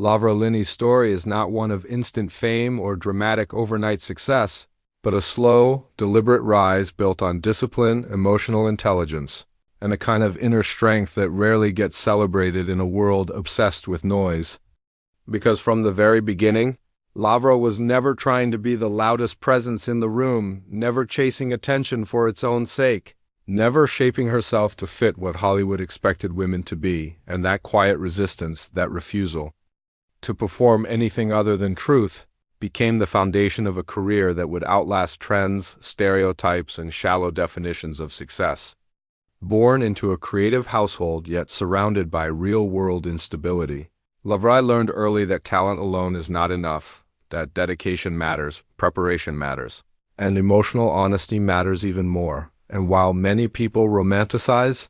Laura Linney's story is not one of instant fame or dramatic overnight success, but a slow, deliberate rise built on discipline, emotional intelligence, and a kind of inner strength that rarely gets celebrated in a world obsessed with noise. Because from the very beginning, Laura was never trying to be the loudest presence in the room, never chasing attention for its own sake, never shaping herself to fit what Hollywood expected women to be, and that quiet resistance, that refusal to perform anything other than truth, became the foundation of a career that would outlast trends, stereotypes, and shallow definitions of success. Born into a creative household yet surrounded by real-world instability, Laura learned early that talent alone is not enough, that dedication matters, preparation matters, and emotional honesty matters even more. And while many people romanticize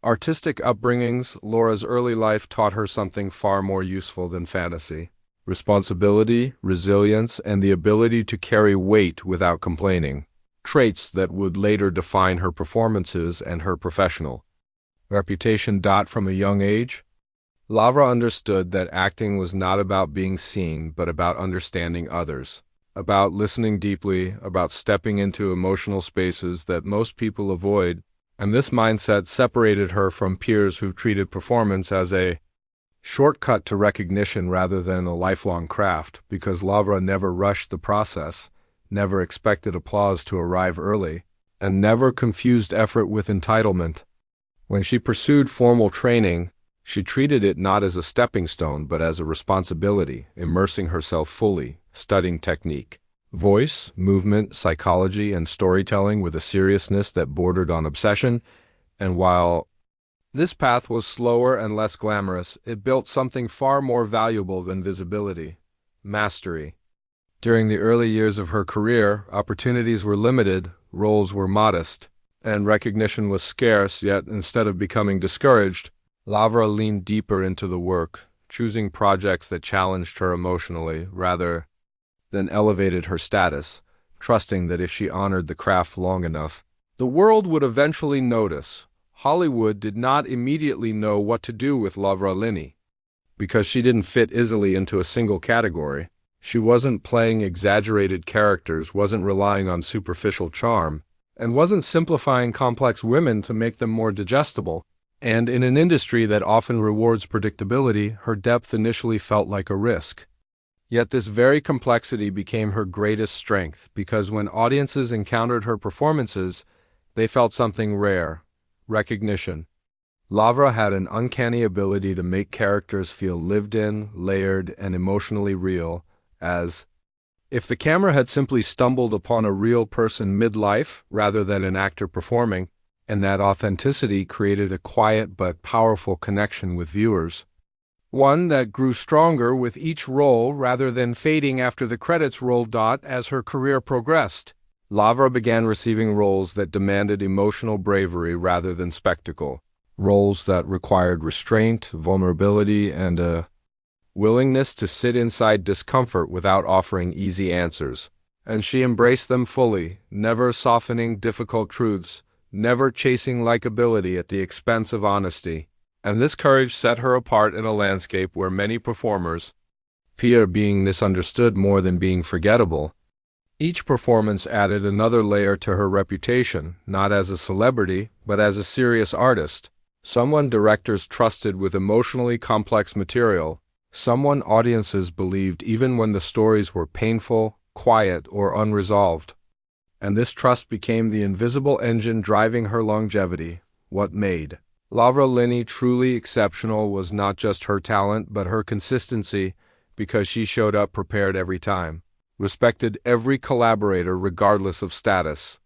artistic upbringings, Laura's early life taught her something far more useful than fantasy: responsibility, resilience, and the ability to carry weight without complaining, traits that would later define her performances and her professional reputation. From a young age, Laura understood that acting was not about being seen, but about understanding others, about listening deeply, about stepping into emotional spaces that most people avoid, and this mindset separated her from peers who treated performance as a shortcut to recognition rather than a lifelong craft, because Laura never rushed the process, never expected applause to arrive early, and never confused effort with entitlement. When she pursued formal training, she treated it not as a stepping stone but as a responsibility, immersing herself fully, studying technique, voice, movement, psychology, and storytelling with a seriousness that bordered on obsession. And while this path was slower and less glamorous, it built something far more valuable than visibility: mastery. During the early years of her career, opportunities were limited, roles were modest, and recognition was scarce, yet instead of becoming discouraged, Laura leaned deeper into the work, choosing projects that challenged her emotionally rather than elevated her status, trusting that if she honored the craft long enough, the world would eventually notice. Hollywood did not immediately know what to do with Laura Linney, because she didn't fit easily into a single category. She wasn't playing exaggerated characters, wasn't relying on superficial charm, and wasn't simplifying complex women to make them more digestible. And in an industry that often rewards predictability, her depth initially felt like a risk. Yet this very complexity became her greatest strength, because when audiences encountered her performances, they felt something rare: recognition. Laura had an uncanny ability to make characters feel lived in, layered, and emotionally real, as if the camera had simply stumbled upon a real person midlife rather than an actor performing, and that authenticity created a quiet but powerful connection with viewers, one that grew stronger with each role rather than fading after the credits rolled. As her career progressed, Laura began receiving roles that demanded emotional bravery rather than spectacle, roles that required restraint, vulnerability, and a willingness to sit inside discomfort without offering easy answers. And she embraced them fully, never softening difficult truths, never chasing likability at the expense of honesty. And this courage set her apart in a landscape where many performers fear being misunderstood more than being forgettable. Each performance added another layer to her reputation, not as a celebrity, but as a serious artist, someone directors trusted with emotionally complex material, someone audiences believed even when the stories were painful, quiet, or unresolved. And this trust became the invisible engine driving her longevity. What made Laura Linney truly exceptional was not just her talent, but her consistency, because she showed up prepared every time, respected every collaborator regardless of status,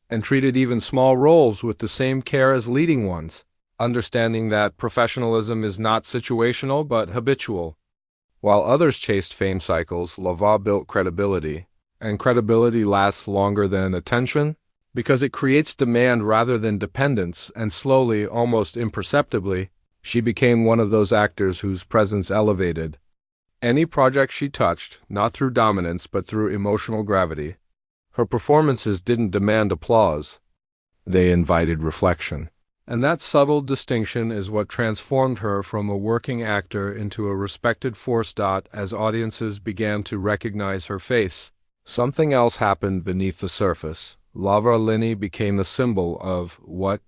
and treated even small roles with the same care as leading ones, understanding that professionalism is not situational but habitual. While others chased fame cycles, Laura built credibility. And credibility lasts longer than attention, because it creates demand rather than dependence, and slowly, almost imperceptibly, she became one of those actors whose presence elevated any project she touched, not through dominance but through emotional gravity. Her performances didn't demand applause. They invited reflection. And that subtle distinction is what transformed her from a working actor into a respected force. As audiences began to recognize her face, something else happened beneath the surface. Laura Linney became a symbol of what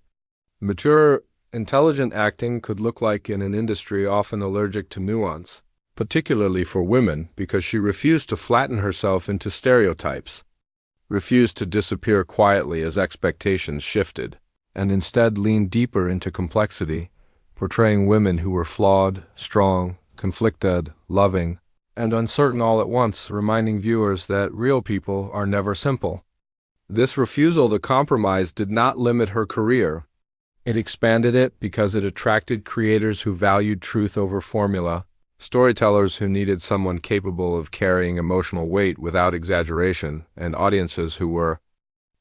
mature, intelligent acting could look like in an industry often allergic to nuance, particularly for women, because she refused to flatten herself into stereotypes, refused to disappear quietly as expectations shifted, and instead leaned deeper into complexity, portraying women who were flawed, strong, conflicted, loving, and uncertain all at once, reminding viewers that real people are never simple. This refusal to compromise did not limit her career. It expanded it because it attracted creators who valued truth over formula, storytellers who needed someone capable of carrying emotional weight without exaggeration, and audiences who were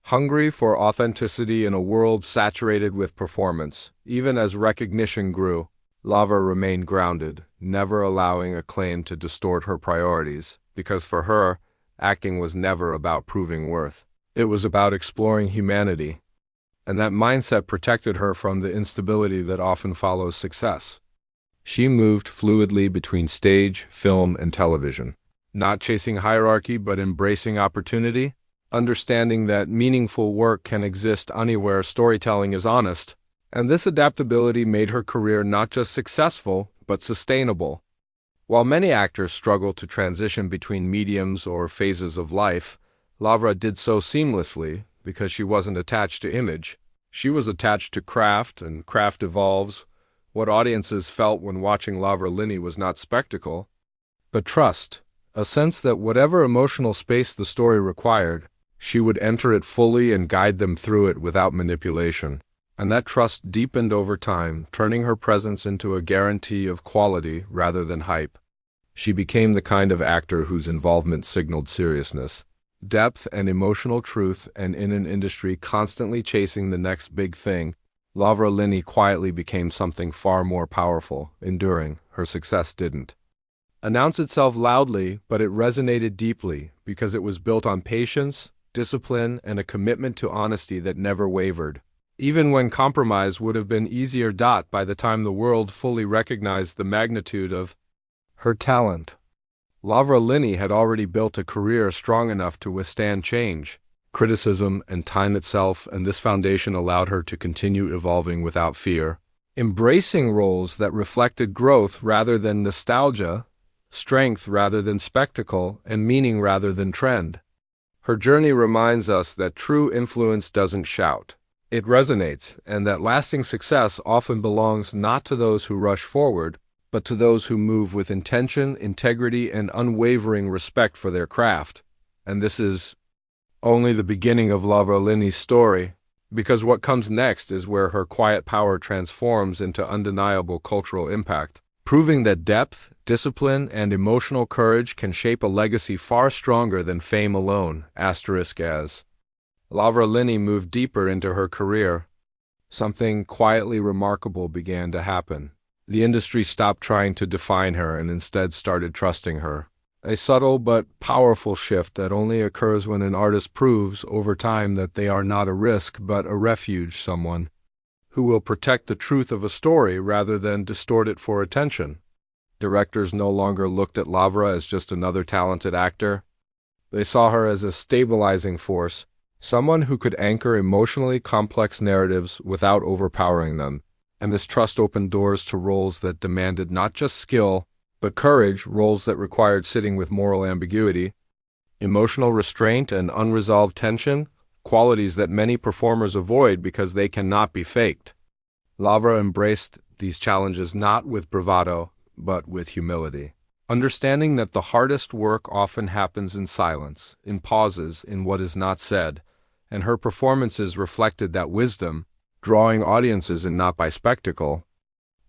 hungry for authenticity in a world saturated with performance. Even as recognition grew, Laura remained grounded, never allowing acclaim to distort her priorities, because for her, acting was never about proving worth. It was about exploring humanity, and that mindset protected her from the instability that often follows success. She moved fluidly between stage, film, and television, not chasing hierarchy but embracing opportunity, understanding that meaningful work can exist anywhere storytelling is honest, and this adaptability made her career not just successful, but sustainable. While many actors struggle to transition between mediums or phases of life, Laura did so seamlessly because she wasn't attached to image. She was attached to craft, and craft evolves. What audiences felt when watching Laura Linney was not spectacle, but trust, a sense that whatever emotional space the story required, she would enter it fully and guide them through it without manipulation. And that trust deepened over time, turning her presence into a guarantee of quality rather than hype. She became the kind of actor whose involvement signaled seriousness, depth, and emotional truth, and in an industry constantly chasing the next big thing, Laura Linney quietly became something far more powerful, enduring. Her success didn't announce itself loudly, but it resonated deeply because it was built on patience, discipline, and a commitment to honesty that never wavered. Even when compromise would have been easier. By the time the world fully recognized the magnitude of her talent, Laura Linney had already built a career strong enough to withstand change, criticism, and time itself, and this foundation allowed her to continue evolving without fear, embracing roles that reflected growth rather than nostalgia, strength rather than spectacle, and meaning rather than trend. Her journey reminds us that true influence doesn't shout. It resonates, and that lasting success often belongs not to those who rush forward, but to those who move with intention, integrity, and unwavering respect for their craft. And this is only the beginning of Laura Linney's story, because what comes next is where her quiet power transforms into undeniable cultural impact, proving that depth, discipline, and emotional courage can shape a legacy far stronger than fame alone. As Laura Linney moved deeper into her career, something quietly remarkable began to happen. The industry stopped trying to define her and instead started trusting her. A subtle but powerful shift that only occurs when an artist proves over time that they are not a risk but a refuge, someone who will protect the truth of a story rather than distort it for attention. Directors no longer looked at Laura as just another talented actor. They saw her as a stabilizing force, someone who could anchor emotionally complex narratives without overpowering them. And this trust opened doors to roles that demanded not just skill, but courage, roles that required sitting with moral ambiguity, emotional restraint, and unresolved tension, qualities that many performers avoid because they cannot be faked. Laura embraced these challenges not with bravado, but with humility, understanding that the hardest work often happens in silence, in pauses, in what is not said, and her performances reflected that wisdom, drawing audiences and not by spectacle,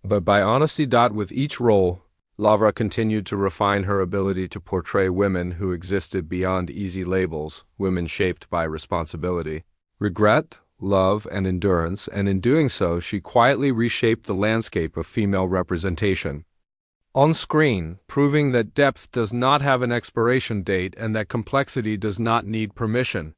but by honesty. With each role, Laura continued to refine her ability to portray women who existed beyond easy labels, women shaped by responsibility, regret, love, and endurance, and in doing so, she quietly reshaped the landscape of female representation on screen, proving that depth does not have an expiration date and that complexity does not need permission.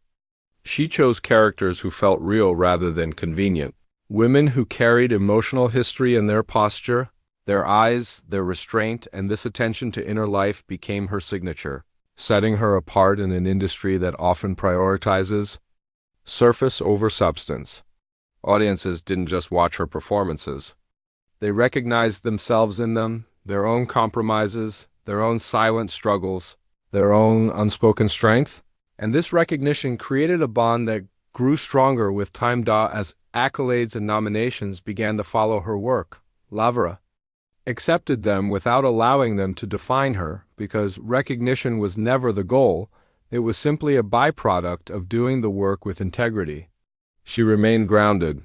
She chose characters who felt real rather than convenient, Women who carried emotional history in their posture, their eyes, their restraint, and this attention to inner life became her signature, setting her apart in an industry that often prioritizes surface over substance. Audiences didn't just watch her performances. They recognized themselves in them, their own compromises, their own silent struggles, their own unspoken strength. And this recognition created a bond that grew stronger with time as accolades and nominations began to follow her work. Laura accepted them without allowing them to define her, because recognition was never the goal, it was simply a byproduct of doing the work with integrity. She remained grounded,